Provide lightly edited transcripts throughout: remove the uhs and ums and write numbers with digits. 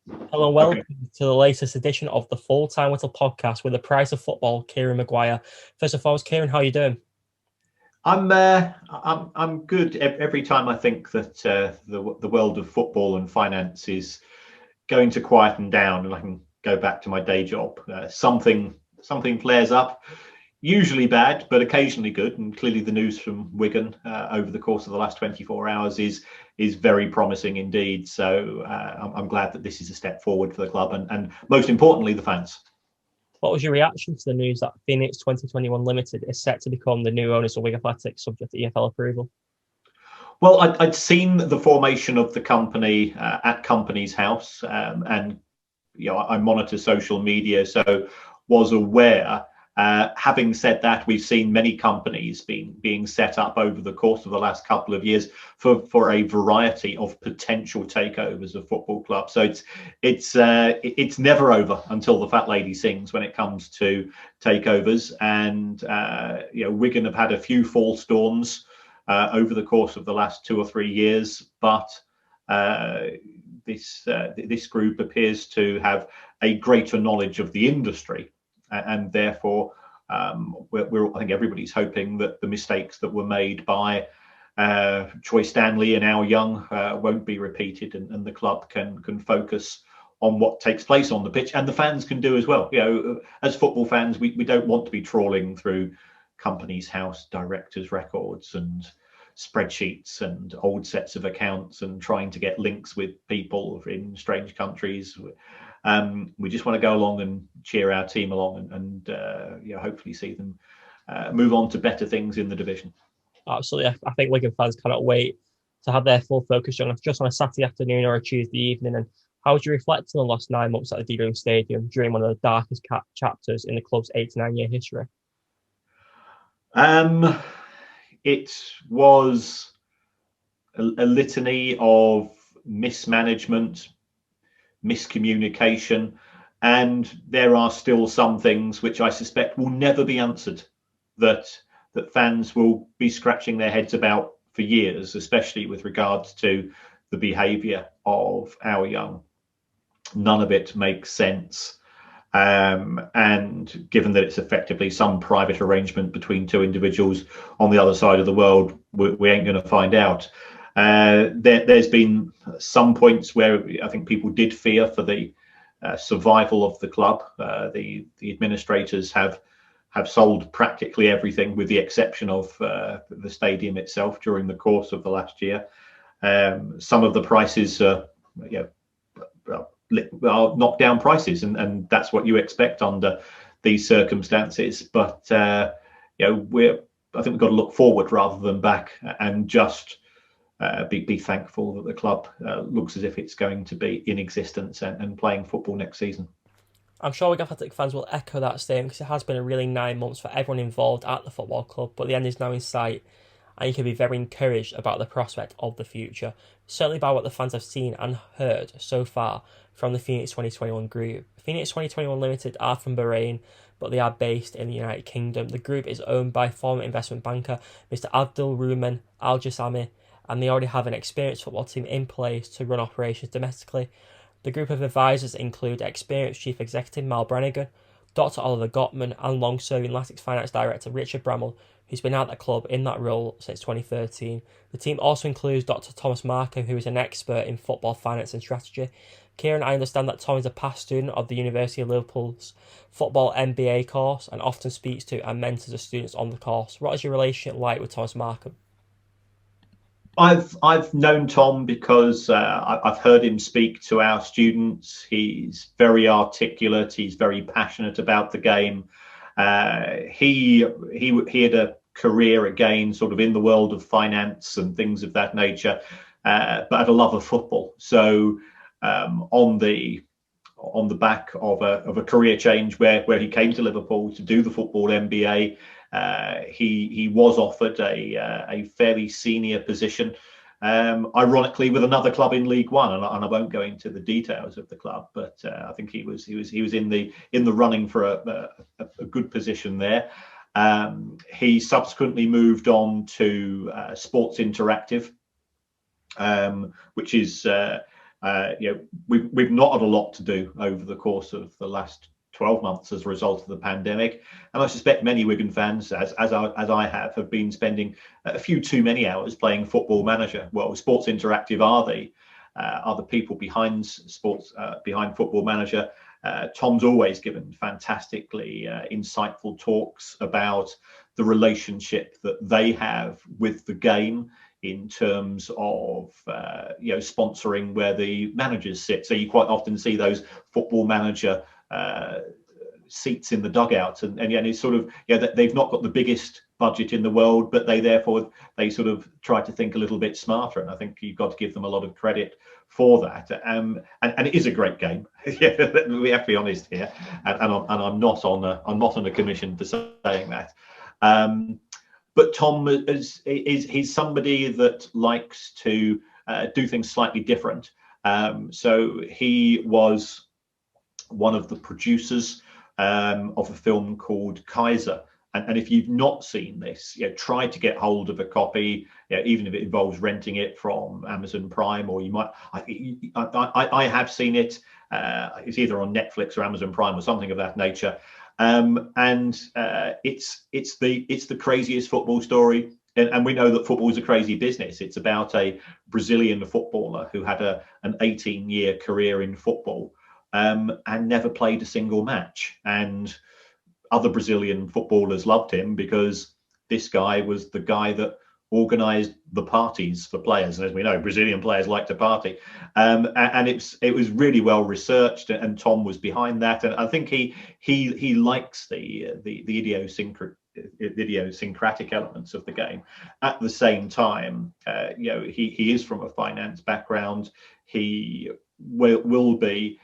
Hello and welcome to the latest edition of the Full-Time Whittle Podcast with the price of football, Kieran Maguire. First of all, Kieran, how are you doing? I'm good. Every time I think that the world of football and finance is going to quieten down and I can go back to my day job, something flares up. Usually bad, but occasionally good. And clearly, the news from Wigan over the course of the last 24 hours is very promising indeed. So I'm glad that this is a step forward for the club and most importantly, the fans. What was your reaction to the news that Phoenix 2021 Limited is set to become the new owners of Wigan Athletic, subject to EFL approval? Well, I'd seen the formation of the company at Companies House, and I monitor social media, so was aware. Having said that, we've seen many companies being set up over the course of the last couple of years for a variety of potential takeovers of football clubs. So it's never over until the fat lady sings when it comes to takeovers. And Wigan have had a few false dawns over the course of the last 2 or 3 years, but this group appears to have a greater knowledge of the industry. And therefore, I think everybody's hoping that the mistakes that were made by Troy Stanley and Al Young won't be repeated, and the club can focus on what takes place on the pitch, and the fans can do as well. As football fans, we don't want to be trawling through Companies House directors' records and spreadsheets and old sets of accounts and trying to get links with people in strange countries. We just want to go along and cheer our team along and hopefully see them move on to better things in the division. Absolutely. I think Wigan fans cannot wait to have their full focus just on a Saturday afternoon or a Tuesday evening. And how would you reflect on the last 9 months at the D-Green Stadium during one of the darkest chapters in the club's 8 to 9 year history? It was a litany of mismanagement, miscommunication, and there are still some things which I suspect will never be answered that fans will be scratching their heads about for years, especially with regards to the behaviour of Al Young. None of it makes sense. And given that it's effectively some private arrangement between two individuals on the other side of the world, we ain't going to find out. There's been some points where I think people did fear for the survival of the club. The administrators have sold practically everything, with the exception of the stadium itself, during the course of the last year. Some of the prices are knockdown prices, and that's what you expect under these circumstances. But I think we've got to look forward rather than back, and just be thankful that the club looks as if it's going to be in existence and playing football next season. I'm sure Wigan Athletic fans will echo that statement, because it has been a really 9 months for everyone involved at the football club, but the end is now in sight, and you can be very encouraged about the prospect of the future, certainly by what the fans have seen and heard so far from the Phoenix 2021 group. Phoenix 2021 Limited are from Bahrain, but they are based in the United Kingdom. The group is owned by former investment banker Mr. Abdul Ruman Al Jassami, and they already have an experienced football team in place to run operations domestically. The group of advisors include experienced Chief Executive Mal Brannigan, Dr. Oliver Gottman, and long-serving Latics Finance Director Richard Bramall, who's been at the club in that role since 2013. The team also includes Dr. Thomas Markham, who is an expert in football finance and strategy. Kieran, I understand that Tom is a past student of the University of Liverpool's football MBA course and often speaks to and mentors the students on the course. What is your relationship like with Thomas Markham? I've known Tom because I've heard him speak to our students. He's very articulate. He's very passionate about the game. He had a career again, sort of in the world of finance and things of that nature, but had a love of football. So on the back of a career change where he came to Liverpool to do the football MBA, he was offered a fairly senior position, ironically with another club in League One, and I won't go into the details of the club, but I think he was in the running for a good position there. He subsequently moved on to Sports Interactive, which is we've not had a lot to do over the course of the last 12 months as a result of the pandemic, and I suspect many Wigan fans, as I have been spending a few too many hours playing Football Manager. Well, Sports Interactive are the people behind behind Football Manager. Tom's always given fantastically insightful talks about the relationship that they have with the game in terms of sponsoring where the managers sit. So you quite often see those Football Manager seats in the dugout, and it's sort of they've not got the biggest budget in the world, but they sort of try to think a little bit smarter, and I think you've got to give them a lot of credit for that. And it is a great game. We have to be honest here, and I'm not on a commission for saying that. But Tom he's somebody that likes to do things slightly different. So he was one of the producers of a film called Kaiser. And if you've not seen this, try to get hold of a copy, even if it involves renting it from Amazon Prime, or you might. I have seen it. It's either on Netflix or Amazon Prime or something of that nature. It's the craziest football story. And we know that football is a crazy business. It's about a Brazilian footballer who had an 18-year career in football and never played a single match. And other Brazilian footballers loved him because this guy was the guy that organised the parties for players. And as we know, Brazilian players like to party. And it was really well researched, and Tom was behind that. And I think he likes the idiosyncratic elements of the game. At the same time, he is from a finance background. He will be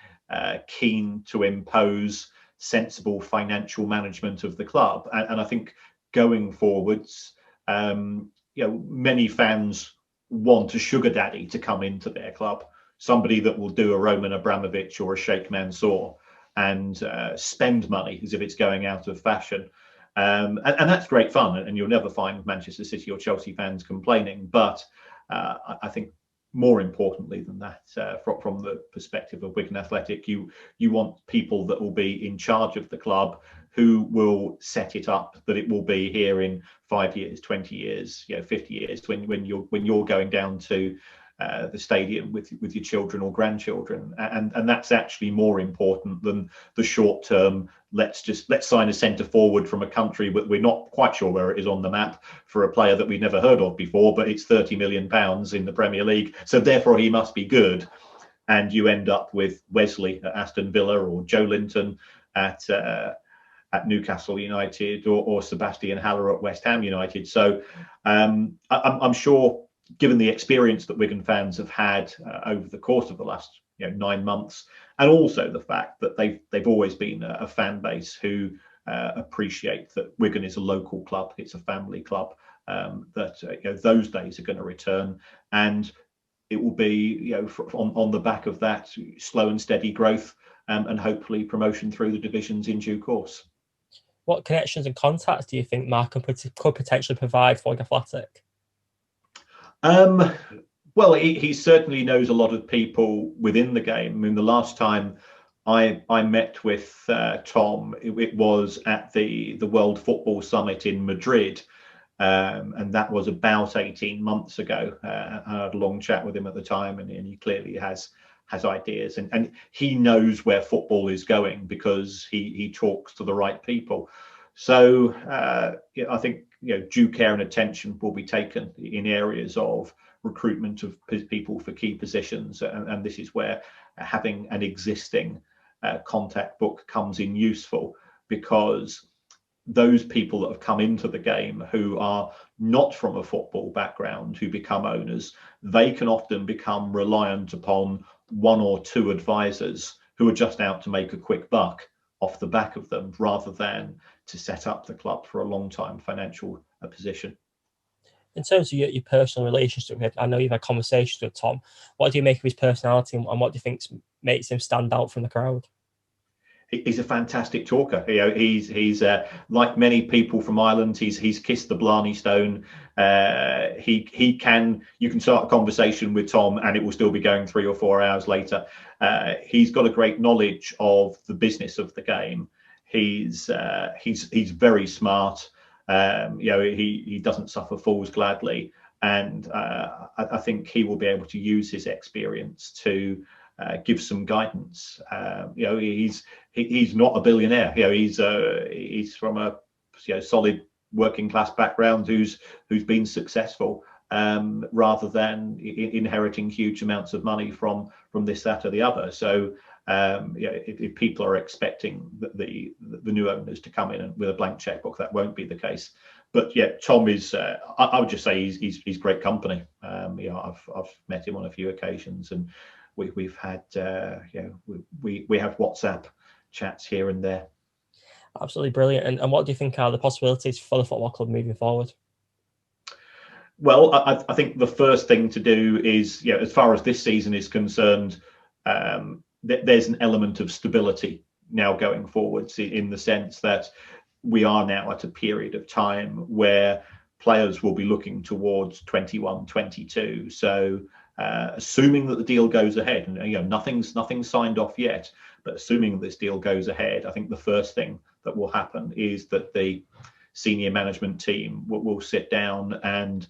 keen to impose sensible financial management of the club, and I think going forwards, many fans want a sugar daddy to come into their club, somebody that will do a Roman Abramovich or a Sheikh Mansour and spend money as if it's going out of fashion. And that's great fun, and you'll never find Manchester City or Chelsea fans complaining. But I think more importantly than that, from the perspective of Wigan Athletic, you want people that will be in charge of the club, who will set it up that it will be here in 5 years, 20 years, 50 years, when you're going down to the stadium with your children or grandchildren, and that's actually more important than the short term. Let's sign a centre forward from a country but we're not quite sure where it is on the map, for a player that we've never heard of before, but it's £30 million in the Premier League, so therefore he must be good. And you end up with Wesley at Aston Villa, or Joe Linton at Newcastle United, or Sebastian Haller at West Ham United. So I'm sure, given the experience that Wigan fans have had over the course of the last 9 months, and also the fact that they've always been a fan base who appreciate that Wigan is a local club, it's a family club, that those days are going to return, and it will be on the back of that slow and steady growth, and hopefully promotion through the divisions in due course. What connections and contacts do you think Markham could potentially provide for Wigan Athletic? Well, he certainly knows a lot of people within the game. I mean, the last time I met with Tom, it was at the World Football Summit in Madrid, and that was about 18 months ago. I had a long chat with him at the time, and he clearly has ideas, and he knows where football is going because he talks to the right people. So I think due care and attention will be taken in areas of recruitment of people for key positions, and this is where having an existing contact book comes in useful, because those people that have come into the game who are not from a football background, who become owners, they can often become reliant upon one or two advisors who are just out to make a quick buck off the back of them, rather than to set up the club for a long-time financial position. In terms of your personal relationship with him, I know you've had conversations with Tom. What do you make of his personality, and what do you think makes him stand out from the crowd? he's a fantastic talker. He's like many people from Ireland. He's kissed the Blarney Stone. He can. You can start a conversation with Tom, and it will still be going 3 or 4 hours later. He's got a great knowledge of the business of the game. He's very smart. He doesn't suffer fools gladly, and I think he will be able to use his experience to give some guidance. He's not a billionaire. He's from a solid working class background who's been successful, rather than inheriting huge amounts of money from this, that, or the other. So if people are expecting the new owners to come in with a blank checkbook, that won't be the case. But yeah, Tom is. I would just say he's great company. I've met him on a few occasions, and we've had we have WhatsApp chats here and there. Absolutely brilliant. And what do you think are the possibilities for the football club moving forward? Well, I think the first thing to do is, as far as this season is concerned, there's an element of stability now going forwards, in the sense that we are now at a period of time where players will be looking towards 21, 22. So assuming that the deal goes ahead, and nothing's signed off yet, but assuming this deal goes ahead, I think the first thing that will happen is that the senior management team will sit down and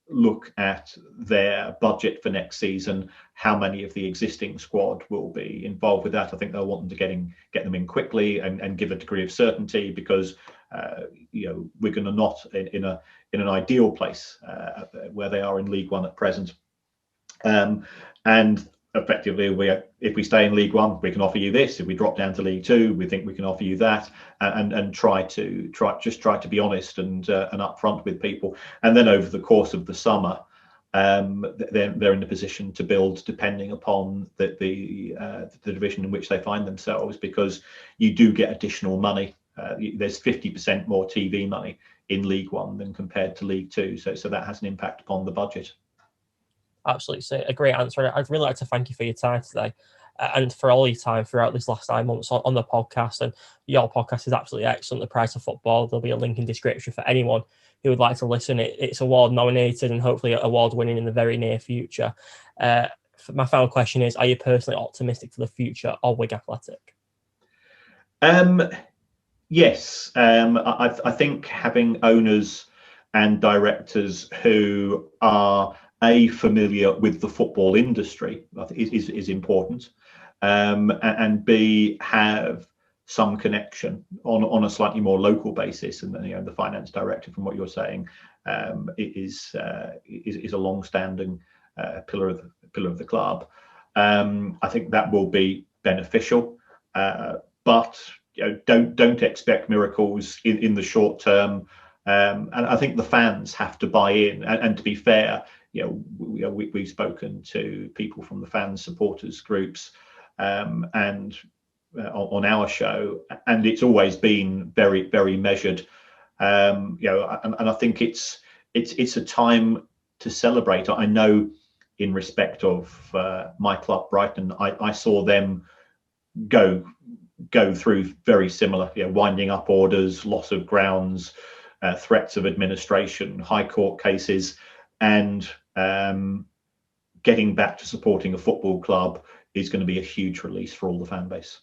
look at their budget for next season, how many of the existing squad will be involved with that. I think they'll want them to get them in quickly and give a degree of certainty, because Wigan are not in an ideal place where they are in League One at present. And effectively, if we stay in League One, we can offer you this. If we drop down to League Two, we think we can offer you that, and try to be honest and upfront with people. And then over the course of the summer, they're in a position to build, depending upon the division in which they find themselves, because you do get additional money. There's 50% more TV money in League One than compared to League Two, so that has an impact upon the budget. Absolutely, so a great answer. I'd really like to thank you for your time today, and for all your time throughout this last 9 months on the podcast. And your podcast is absolutely excellent, The Price of Football. There'll be a link in description for anyone who would like to listen. It's award nominated and hopefully award winning in the very near future. My final question is, are you personally optimistic for the future of Wigan Athletic? Yes, I think having owners and directors who are familiar with the football industry is important, and B, have some connection on a slightly more local basis. And then, the finance director, from what you're saying, is a long-standing pillar of the club. I think that will be beneficial, but don't expect miracles in the short term. And I think the fans have to buy in. And to be fair, we've spoken to people from the fans, supporters groups, and on our show, and it's always been very, very measured. And I think it's a time to celebrate. I know, in respect of my club, Brighton, I saw them go through very similar, winding up orders, loss of grounds, threats of administration, high court cases, and getting back to supporting a football club is going to be a huge release for all the fan base.